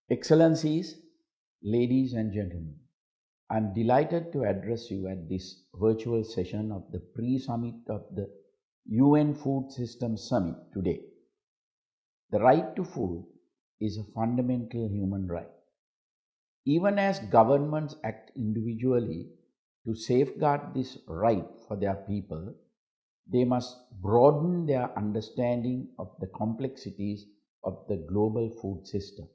Excellencies, ladies and gentlemen, I am delighted to address you at this virtual session of the pre-summit of the UN Food Systems Summit today. The right to food is a fundamental human right. Even as governments act individually to safeguard this right for their people, they must broaden their understanding of the complexities of the global food system.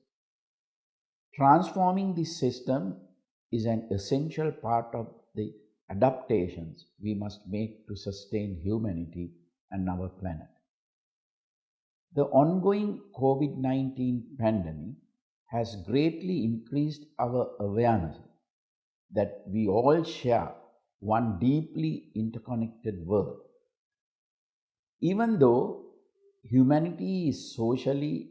Transforming this system is an essential part of the adaptations we must make to sustain humanity and our planet. The ongoing COVID-19 pandemic has greatly increased our awareness that we all share one deeply interconnected world. Even though humanity is socially,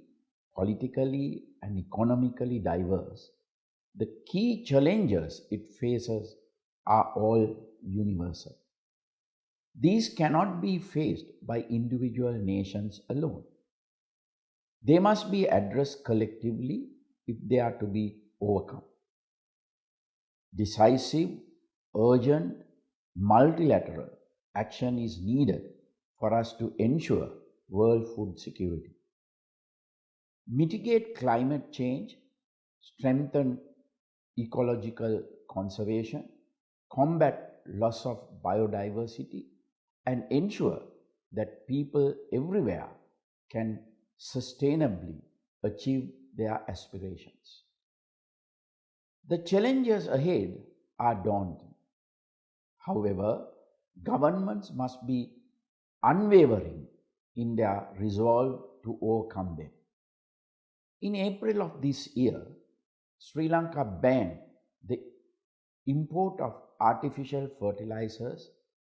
politically, and economically diverse, the key challenges it faces are all universal. These cannot be faced by individual nations alone. They must be addressed collectively if they are to be overcome. Decisive, urgent, multilateral action is needed for us to ensure world food security. Mitigate climate change, strengthen ecological conservation, combat loss of biodiversity, and ensure that people everywhere can sustainably achieve their aspirations. The challenges ahead are daunting. However, governments must be unwavering in their resolve to overcome them. In April of this year, Sri Lanka banned the import of artificial fertilizers,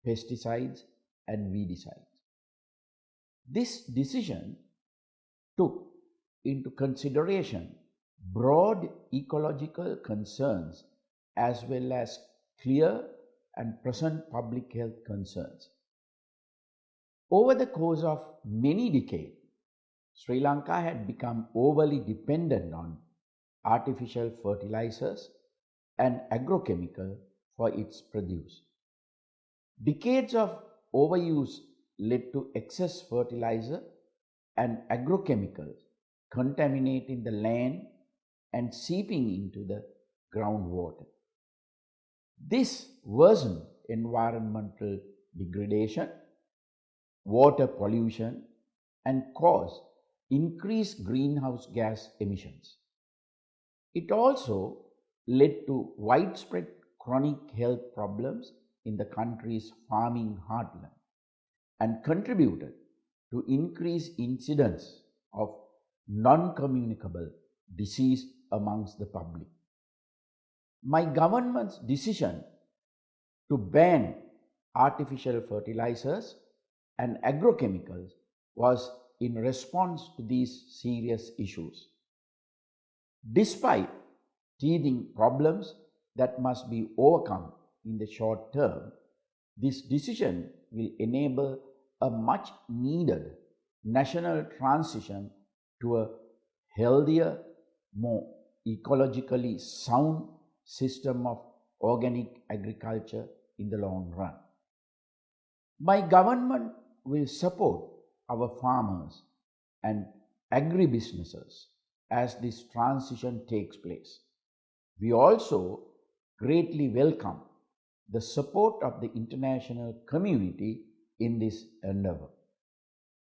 pesticides, and weedicides. This decision took into consideration broad ecological concerns as well as clear and present public health concerns. Over the course of many decades, Sri Lanka had become overly dependent on artificial fertilizers and agrochemical for its produce. Decades of overuse led to excess fertilizer and agrochemicals contaminating the land and seeping into the groundwater. This worsened environmental degradation, water pollution, and caused increased greenhouse gas emissions. It also led to widespread chronic health problems in the country's farming heartland and contributed to increased incidence of non-communicable disease amongst the public. My government's decision to ban artificial fertilizers and agrochemicals was in response to these serious issues. Despite teething problems that must be overcome in the short term, this decision will enable a much needed national transition to a healthier, more ecologically sound system of organic agriculture in the long run. My government will support our farmers and agribusinesses as this transition takes place. We also greatly welcome the support of the international community in this endeavor.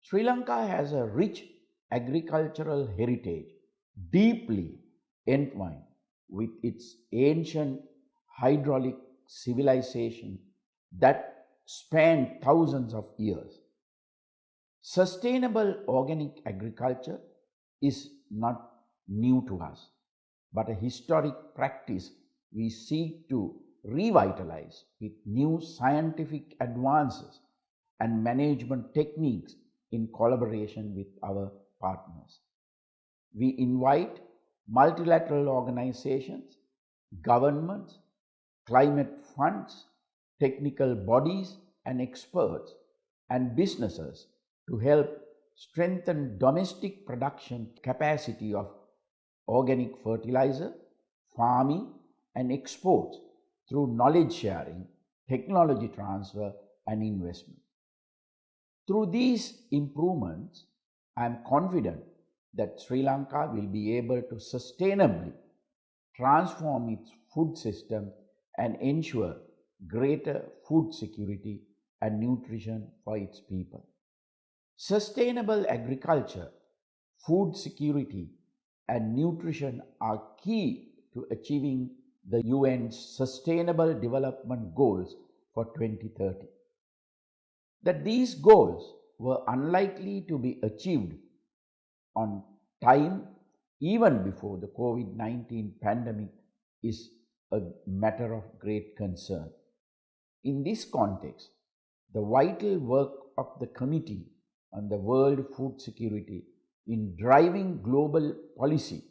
Sri Lanka has a rich agricultural heritage deeply entwined with its ancient hydraulic civilization that spanned thousands of years. Sustainable organic agriculture is not new to us, but a historic practice we seek to revitalize with new scientific advances and management techniques in collaboration with our partners. We invite multilateral organizations, governments, climate funds, technical bodies and experts, and businesses to help strengthen domestic production capacity of organic fertilizer, farming, and exports through knowledge sharing, technology transfer, and investment. Through these improvements, I am confident that Sri Lanka will be able to sustainably transform its food system and ensure greater food security and nutrition for its people. Sustainable agriculture, food security, and nutrition are key to achieving the UN's Sustainable Development Goals for 2030. That these goals were unlikely to be achieved on time even before the COVID-19 pandemic is a matter of great concern. In this context, the vital work of the Committee on the World Food Security in driving global policy,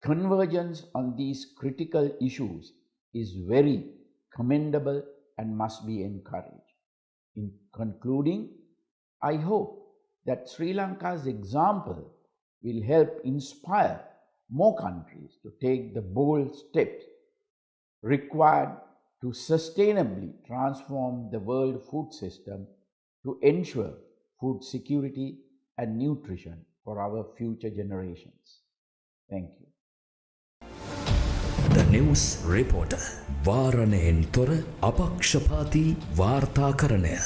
convergence on these critical issues is very commendable and must be encouraged. In concluding, I hope that Sri Lanka's example will help inspire more countries to take the bold steps required to sustainably transform the world food system to ensure food security and nutrition for our future generations. Thank you. The News Reporter. වාරණයෙන් තොර අපක්ෂපාතී වාර්තාකරණය.